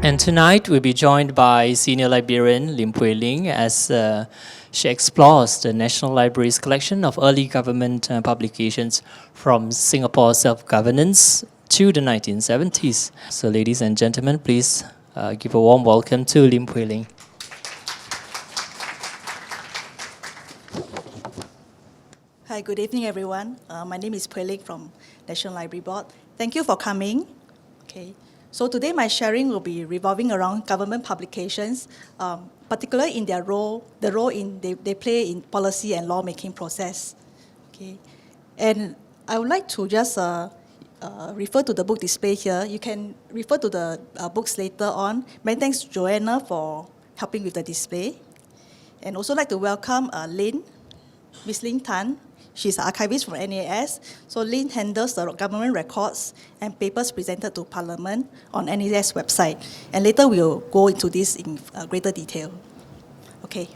And tonight we'll be joined by Senior Librarian Lim Puay Ling as she explores the National Library's collection of early government publications from Singapore's self-governance to the 1970s. So ladies and gentlemen, please give a warm welcome to Lim Puay Ling. Hi, good evening, everyone. My name is Puay Ling from National Library Board. Thank you for coming. Okay. So today my sharing will be revolving around government publications, particularly in their role, the role they play in policy and lawmaking process. Okay. And I would like to just refer to the book display here. You can refer to the books later on. Many thanks to Joanna for helping with the display. And also like to welcome Miss Lin Tan. She's an archivist from NAS. So Lin handles the government records and papers presented to Parliament on NAS website. And later we'll go into this in greater detail. Okay,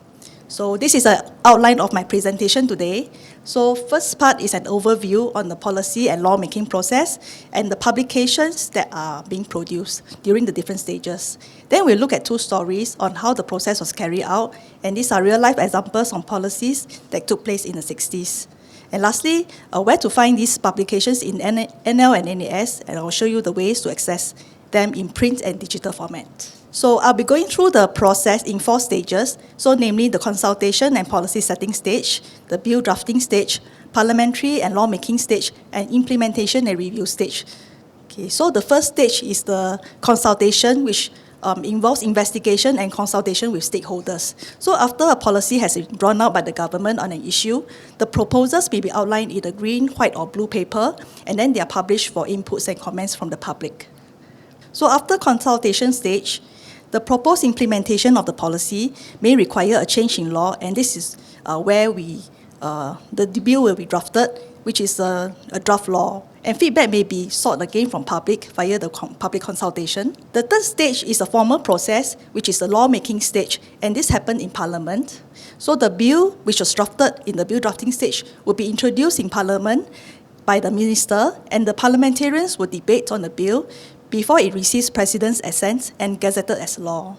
so this is an outline of my presentation today. So first part is an overview on the policy and lawmaking process and the publications that are being produced during the different stages. Then we'll look at two stories on how the process was carried out, and these are real-life examples on policies that took place in the 60s. And lastly, where to find these publications in NL and NAS, and I'll show you the ways to access them in print and digital format. So I'll be going through the process in 4 stages, so namely the consultation and policy setting stage, the bill drafting stage, parliamentary and lawmaking stage, and implementation and review stage. Okay, so the first stage is the consultation, which involves investigation and consultation with stakeholders. So after a policy has been drawn out by the government on an issue, the proposals may be outlined in a green, white, or blue paper, and then they are published for inputs and comments from the public. So after consultation stage, the proposed implementation of the policy may require a change in law, and this is where the bill will be drafted, which is a draft law. And feedback may be sought again from public via the public consultation. The third stage is a formal process, which is the lawmaking stage, and this happened in Parliament. So the bill, which was drafted in the bill drafting stage, will be introduced in Parliament by the minister, and the parliamentarians will debate on the bill before it receives President's assent and gazetted as law.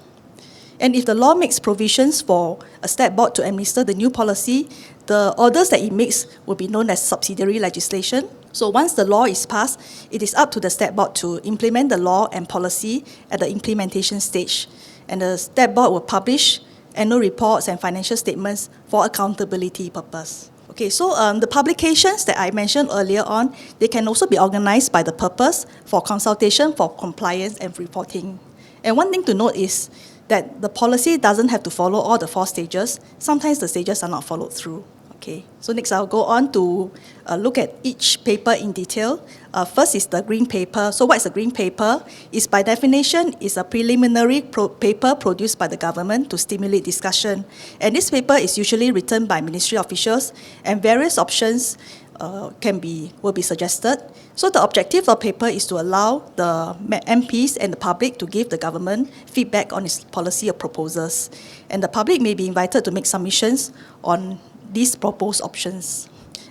And if the law makes provisions for a state board to administer the new policy, the orders that it makes will be known as subsidiary legislation. So once the law is passed, it is up to the state board to implement the law and policy at the implementation stage. And the state board will publish annual reports and financial statements for accountability purpose. Okay, so the publications that I mentioned earlier on, they can also be organized by the purpose, for consultation, for compliance, and reporting. And one thing to note is that the policy doesn't have to follow all the 4 stages. Sometimes the stages are not followed through. Okay, so next I'll go on to look at each paper in detail. First is the green paper. So what is a green paper? Is by definition is a preliminary paper produced by the government to stimulate discussion. And this paper is usually written by ministry officials, and various options will be suggested. So the objective of the paper is to allow the MPs and the public to give the government feedback on its policy or proposals. And the public may be invited to make submissions on these proposed options.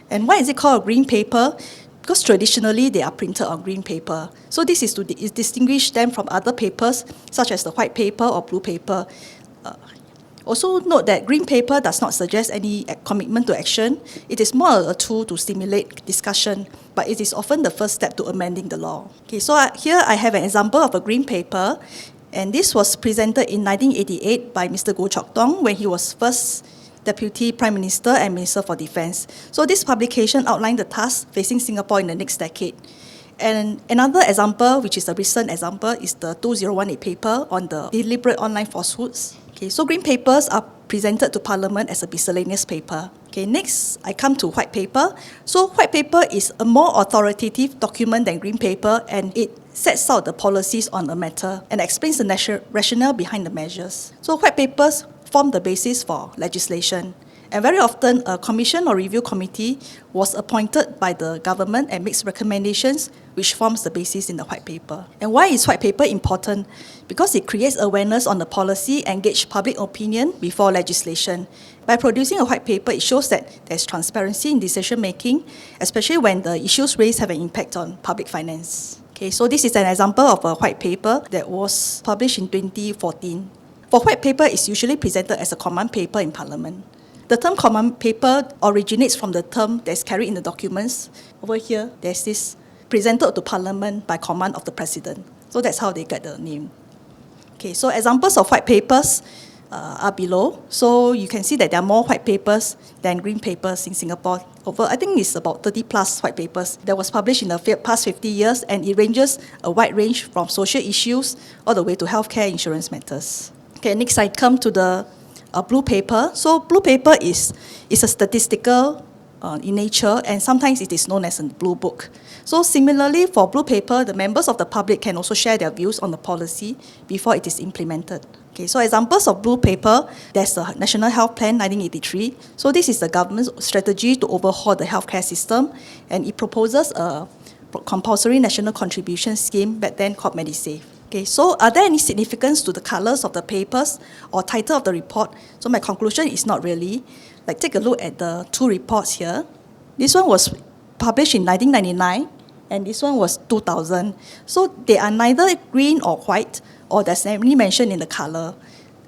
And why is it called a green paper? Because traditionally they are printed on green paper. So this is to distinguish them from other papers, such as the white paper or blue paper. Also note that green paper does not suggest any commitment to action. It is more a tool to stimulate discussion, but it is often the first step to amending the law. Okay, so here I have an example of a green paper, and this was presented in 1988 by Mr. Goh Chok Tong when he was first Deputy Prime Minister and Minister for Defence. So this publication outlined the tasks facing Singapore in the next decade. And another example, which is a recent example, is the 2018 paper on the deliberate online falsehoods. Okay, so green papers are presented to Parliament as a miscellaneous paper. Okay, next I come to white paper. So white paper is a more authoritative document than green paper, and it sets out the policies on the matter and explains the rationale behind the measures. So white papers form the basis for legislation. And very often, a commission or review committee was appointed by the government and makes recommendations which forms the basis in the white paper. And why is white paper important? Because it creates awareness on the policy and gauge public opinion before legislation. By producing a white paper, it shows that there's transparency in decision making, especially when the issues raised have an impact on public finance. Okay, so this is an example of a white paper that was published in 2014. For white paper, it's usually presented as a command paper in Parliament. The term command paper originates from the term that's carried in the documents. Over here, there's this presented to Parliament by command of the President. So that's how they get the name. Okay, so examples of white papers are below. So you can see that there are more white papers than green papers in Singapore. I think it's about 30 plus white papers that was published in the past 50 years, and it ranges a wide range from social issues all the way to healthcare insurance matters. Okay, next I come to the blue paper. So blue paper is a statistical in nature, and sometimes it is known as a blue book. So similarly, for blue paper, the members of the public can also share their views on the policy before it is implemented. Okay, so examples of blue paper, there's the National Health Plan 1983. So this is the government's strategy to overhaul the healthcare system, and it proposes a compulsory national contribution scheme, back then called MediSave. Okay, so are there any significance to the colours of the papers or title of the report? So my conclusion is not really. Like, take a look at the two reports here. This one was published in 1999, and this one was 2000. So they are neither green or white, or there's any mention in the colour.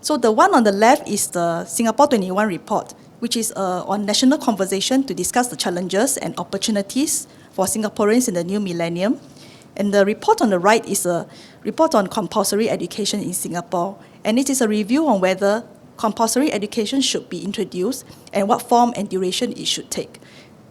So the one on the left is the Singapore 21 report, which is on national conversation to discuss the challenges and opportunities for Singaporeans in the new millennium. And the report on the right is a report on compulsory education in Singapore, and it is a review on whether compulsory education should be introduced and what form and duration it should take.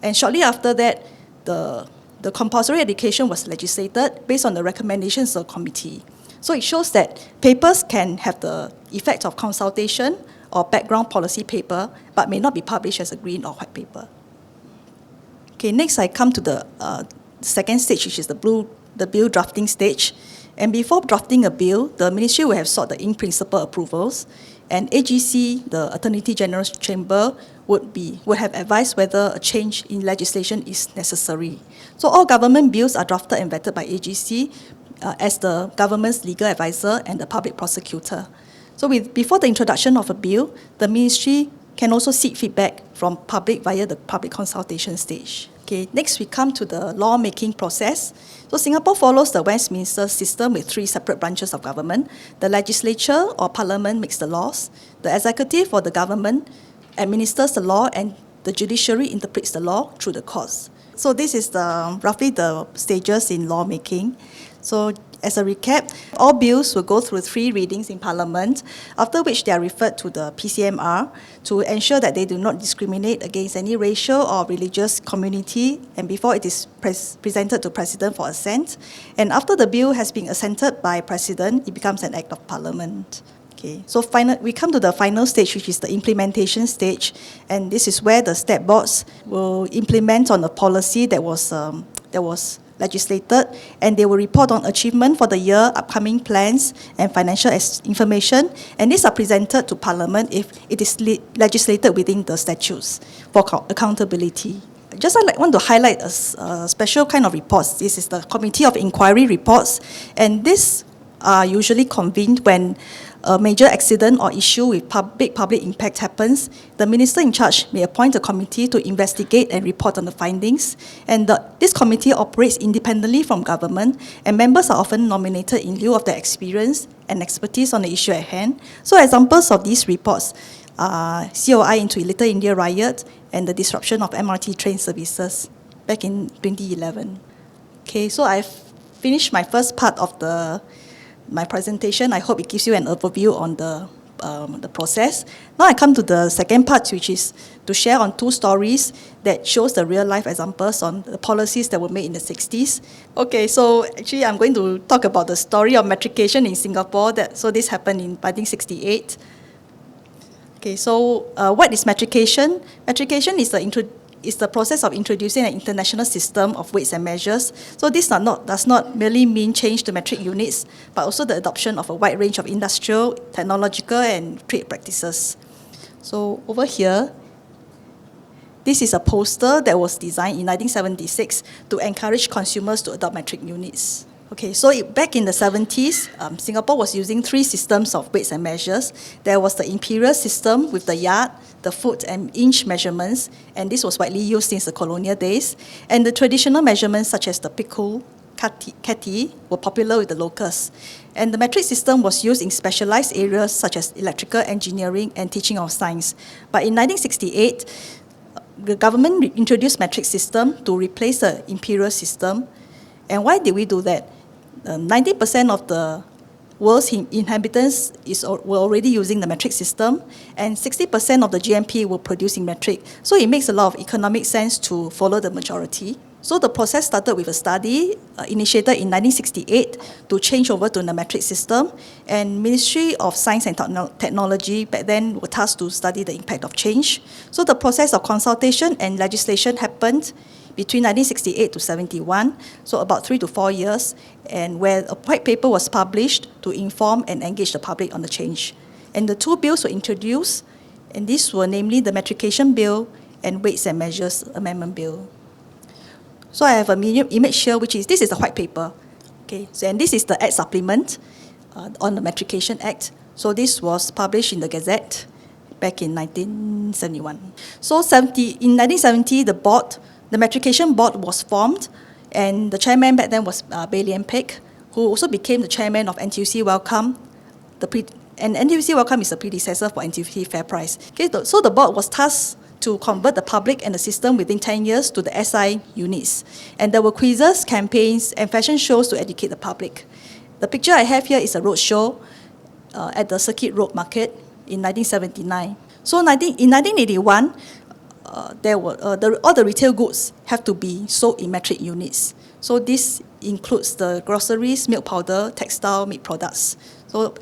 And shortly after that, the compulsory education was legislated based on the recommendations of the committee. So it shows that papers can have the effect of consultation or background policy paper, but may not be published as a green or white paper. Okay, next I come to the second stage, which is the bill drafting stage. And before drafting a bill, the ministry will have sought the in-principle approvals, and AGC, the Attorney General's Chamber, would have advised whether a change in legislation is necessary. So all government bills are drafted and vetted by AGC as the government's legal advisor and the public prosecutor. So before the introduction of a bill, the ministry can also seek feedback from public via the public consultation stage. Okay, next we come to the lawmaking process. So Singapore follows the Westminster system with three separate branches of government. The legislature or parliament makes the laws. The executive or the government administers the law, and the judiciary interprets the law through the courts. So this is roughly the stages in lawmaking. So as a recap, all bills will go through 3 readings in Parliament, after which they are referred to the PCMR to ensure that they do not discriminate against any racial or religious community, and before it is presented to President for assent. And after the bill has been assented by President, it becomes an Act of Parliament. Okay, so we come to the final stage, which is the implementation stage, and this is where the state boards will implement on a policy that was legislated, and they will report on achievement for the year, upcoming plans, and financial information, and these are presented to Parliament if it is legislated within the statutes for accountability. I want to highlight a special kind of reports. This is the Committee of Inquiry reports, and these are usually convened when a major accident or issue with big public impact happens. The minister in charge may appoint a committee to investigate and report on the findings. And this committee operates independently from government, and members are often nominated in lieu of their experience and expertise on the issue at hand. So examples of these reports are COI into Little India riot and the disruption of MRT train services back in 2011. Okay, so I've finished my first part of my presentation. I hope it gives you an overview on the process. Now I come to the second part, which is to share on 2 stories that shows the real-life examples on the policies that were made in the 60s. Okay, so actually I'm going to talk about the story of metrication in Singapore. So this happened in 1968. Okay, so what is metrication? Metrication is the process of introducing an international system of weights and measures. So this does not merely mean change to metric units, but also the adoption of a wide range of industrial, technological, and trade practices. So over here, this is a poster that was designed in 1976 to encourage consumers to adopt metric units. Okay, so back in the 70s, Singapore was using 3 systems of weights and measures. There was the imperial system with the yard, the foot and inch measurements, and this was widely used since the colonial days, and the traditional measurements such as the pico, CATI were popular with the locals. And the metric system was used in specialized areas such as electrical engineering and teaching of science. But in 1968, the government introduced metric system to replace the imperial system. And why did we do that? 90% of the world's inhabitants were already using the metric system, and 60% of the GNP were producing metric. So it makes a lot of economic sense to follow the majority. So the process started with a study initiated in 1968 to change over to the metric system, and Ministry of Science and Technology back then were tasked to study the impact of change. So the process of consultation and legislation happened between 1968 to 71, so about 3 to 4 years, and where a white paper was published to inform and engage the public on the change. And the two bills were introduced, and these were namely the Metrication Bill and Weights and Measures Amendment Bill. So I have a medium image here, this is the white paper. Okay, so, and this is the Act supplement on the Metrication Act. So this was published in the Gazette back in 1971. So in 1970, the Metrication Board was formed, and the chairman back then was Librarian Lim Puay Ling, who also became the chairman of NTUC Welcome. And NTUC Welcome is a predecessor for NTUC Fair Price. Okay, so the board was tasked to convert the public and the system within 10 years to the SI units. And there were quizzes, campaigns, and fashion shows to educate the public. The picture I have here is a road show at the Circuit Road Market in 1979. So in 1981, all the retail goods have to be sold in metric units. So this includes the groceries, milk powder, textile, meat products. So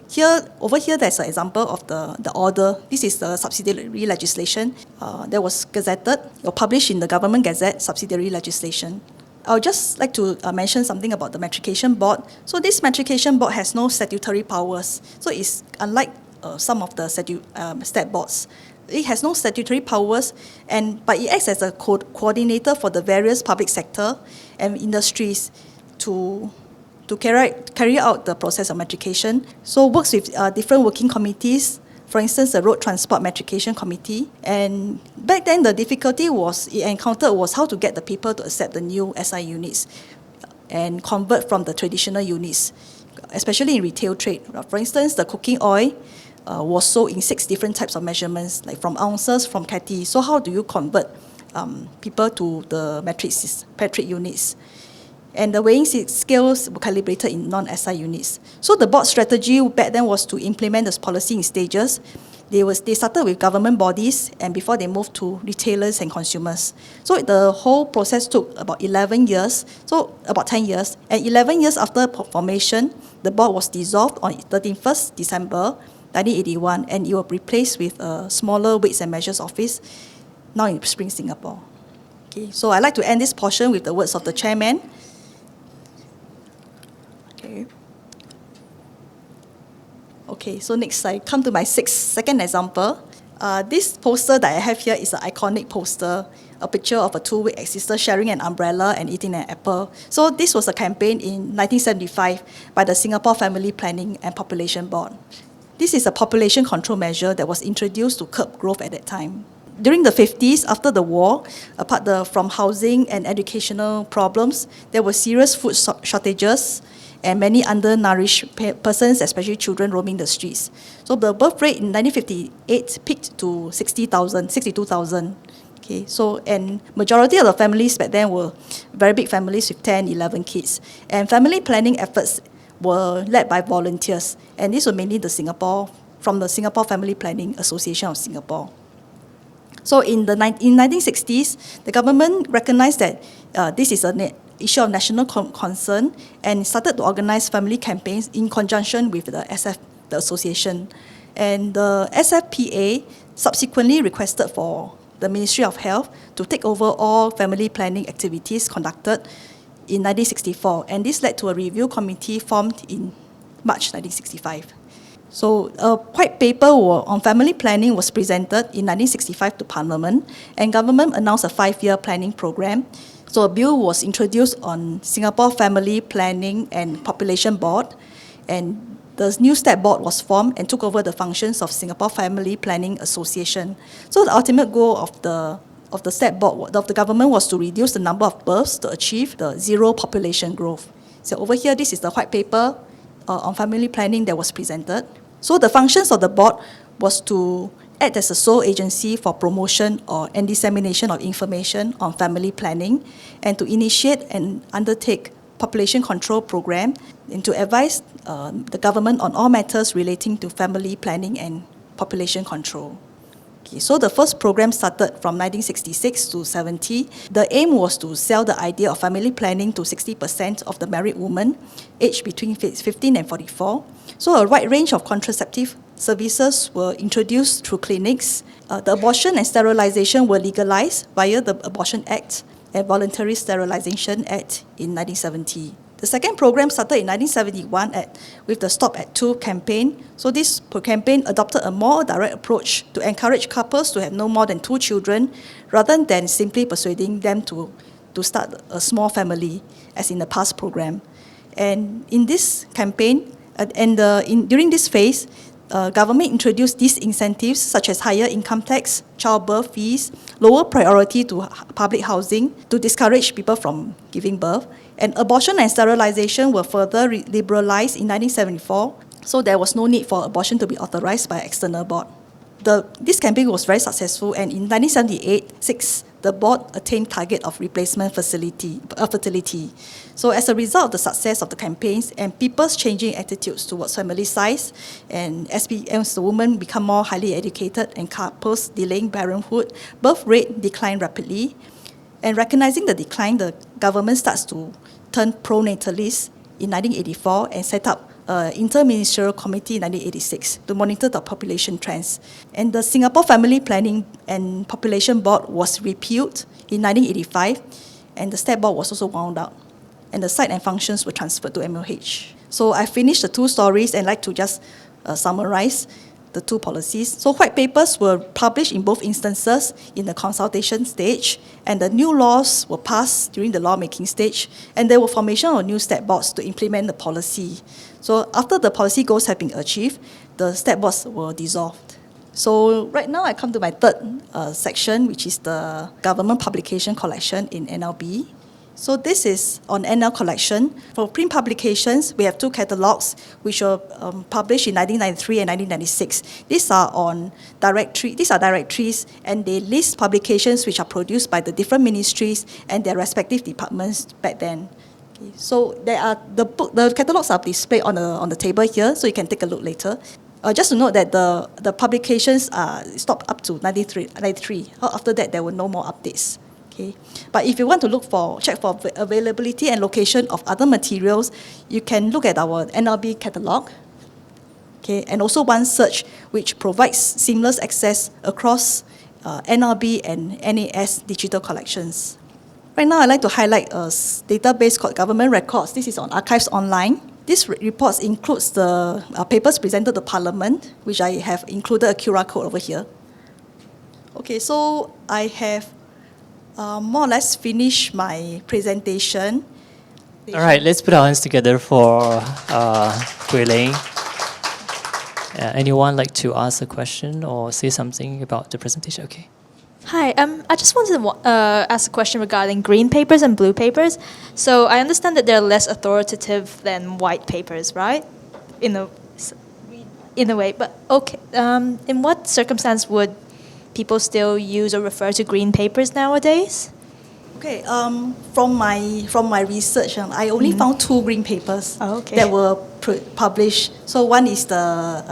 over here, there's an example of the order. This is the subsidiary legislation that was gazetted or published in the Government Gazette, subsidiary legislation. I would just like to mention something about the Metrication Board. So this Metrication Board has no statutory powers. So it's unlike some of the stat boards. It has no statutory powers, but it acts as a coordinator for the various public sector and industries to carry out the process of metrication. So works with different working committees, for instance, the Road Transport Metrication Committee. And back then, the difficulty it encountered was how to get the people to accept the new SI units and convert from the traditional units, especially in retail trade. For instance, the cooking oil was sold in 6 different types of measurements, like from ounces, from catty. So how do you convert people to the metric units? And the weighing scales were calibrated in non-SI units. So the board strategy back then was to implement this policy in stages. They started with government bodies, and before they moved to retailers and consumers. So the whole process took about 11 years, so about 10 years. And 11 years after formation, the board was dissolved on 31st December 1981, and it was replaced with a smaller Weights and Measures Office, now in Spring, Singapore. Okay, so I'd like to end this portion with the words of the chairman. Okay, so next I come to my second example. This poster that I have here is an iconic poster, a picture of a two-week sister sharing an umbrella and eating an apple. So this was a campaign in 1975 by the Singapore Family Planning and Population Board. This is a population control measure that was introduced to curb growth at that time. During the 50s, after the war, apart from housing and educational problems, there were serious food shortages and many undernourished persons, especially children, roaming the streets. So the birth rate in 1958 peaked to 62,000. Okay, so, and majority of the families back then were very big families with 10, 11 kids. And family planning efforts were led by volunteers. And these were mainly from the Singapore Family Planning Association of Singapore. So in 1960s, the government recognized that this is an issue of national concern and started to organize family campaigns in conjunction with the association. And the SFPA subsequently requested for the Ministry of Health to take over all family planning activities conducted in 1964. And this led to a review committee formed in March 1965. So a white paper on family planning was presented in 1965 to Parliament, and government announced a 5-year planning program. So a bill was introduced on Singapore Family Planning and Population Board, and the new stat board was formed and took over the functions of Singapore Family Planning Association. So the ultimate goal of the stat board of the government was to reduce the number of births to achieve the zero population growth. So over here, this is the white paper on family planning that was presented. So the functions of the board was to act as a sole agency for promotion and dissemination of information on family planning, and to initiate and undertake population control program, and to advise the government on all matters relating to family planning and population control. Okay, so the first program started from 1966 to 70. The aim was to sell the idea of family planning to 60% of the married women aged between 15 and 44. So a wide range of contraceptive services were introduced through clinics. The abortion and sterilization were legalized via the Abortion Act and Voluntary Sterilization Act in 1970. The second program started in 1971 with the Stop at 2 campaign. So this campaign adopted a more direct approach to encourage couples to have no more than 2 children, rather than simply persuading them to start a small family, as in the past program. And in this campaign, during this phase, government introduced these incentives such as higher income tax, childbirth fees, lower priority to public housing to discourage people from giving birth. And abortion and sterilization were further liberalized in 1974, so there was no need for abortion to be authorized by an external board. This campaign was very successful, and in 1978, the board attained target of replacement fertility. So as a result of the success of the campaigns and people's changing attitudes towards family size, and as the women become more highly educated and couples delaying parenthood, birth rate declined rapidly. And recognizing the decline, the government starts to turn pro-natalist in 1984 and set up an interministerial committee in 1986 to monitor the population trends. And the Singapore Family Planning and Population Board was repealed in 1985, and the State Board was also wound up, and the site and functions were transferred to MOH. So I finished the 2 stories and like to just summarize the 2 policies. So white papers were published in both instances in the consultation stage, and the new laws were passed during the lawmaking stage, and there were formation of new state boards to implement the policy. So after the policy goals have been achieved, the state boards were dissolved. So right now I come to my third section, which is the government publication collection in NLB. So this is on NL collection. For print publications, we have 2 catalogues which were published in 1993 and 1996. These are directories, and they list publications which are produced by the different ministries and their respective departments back then. Okay, so the catalogues are displayed on the table here, so you can take a look later. Just to note that the publications stopped up to 93. After that, there were no more updates. Okay. But if you want to check for availability and location of other materials, you can look at our NLB catalogue. Okay, and also OneSearch, which provides seamless access across NLB and NAS digital collections. Right now, I'd like to highlight a database called Government Records. This is on Archives Online. This report includes the papers presented to Parliament, which I have included a QR code over here. Okay, so I have more or less finish my presentation. All right, let's put our hands together for Puay Ling. Anyone like to ask a question or say something about the presentation? Okay. Hi, I just wanted to ask a question regarding green papers and blue papers. So I understand that they're less authoritative than white papers, right? In a way, but okay. In what circumstance would people still use or refer to green papers nowadays? Okay, from my research, I only found 2 green papers that were published. So one is the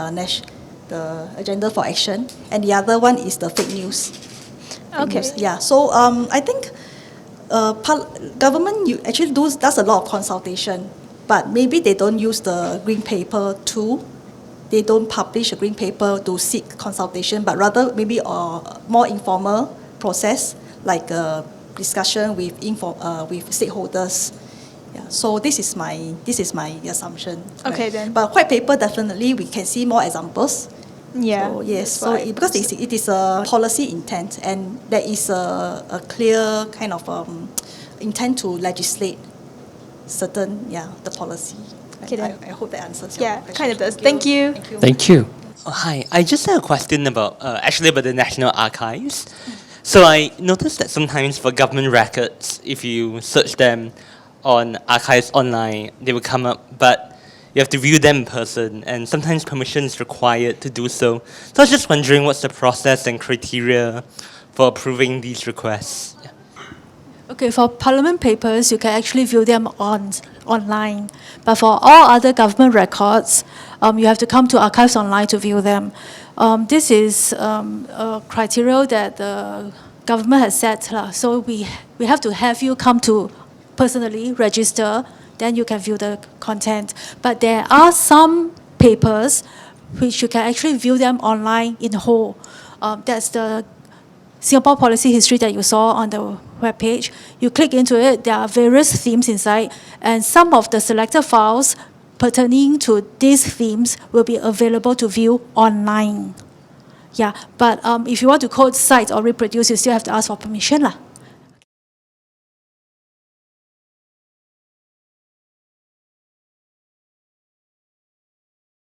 Agenda for Action, and the other one is the fake news. Okay. Yeah. So I think government actually does a lot of consultation, but maybe they don't use the green paper tool. They don't publish a green paper to seek consultation, but rather maybe a more informal process, like a discussion with stakeholders. Yeah. So this is my assumption. Okay, right? then. But white paper, definitely we can see more examples. Yeah. So yes. So right. because it is a policy intent, and there is a clear kind of intent to legislate certain the policy. Okay, then. I hope that answers your question. Yeah, kind of does. Thank you. Thank you. Oh, hi, I just have a question about the National Archives. So I noticed that sometimes for government records, if you search them, on archives online, they will come up, but you have to view them in person, and sometimes permission is required to do so. So I was just wondering what's the process and criteria for approving these requests? Yeah. Okay, for Parliament papers, you can actually view them online. But for all other government records, you have to come to Archives Online to view them. This is a criteria that the government has set. So we have to have you come to personally register, then you can view the content. But there are some papers which you can actually view them online in whole. That's the Singapore policy history that you saw on the webpage. You click into it, there are various themes inside, and some of the selected files pertaining to these themes will be available to view online. Yeah, but if you want to code, cite, or reproduce, you still have to ask for permission.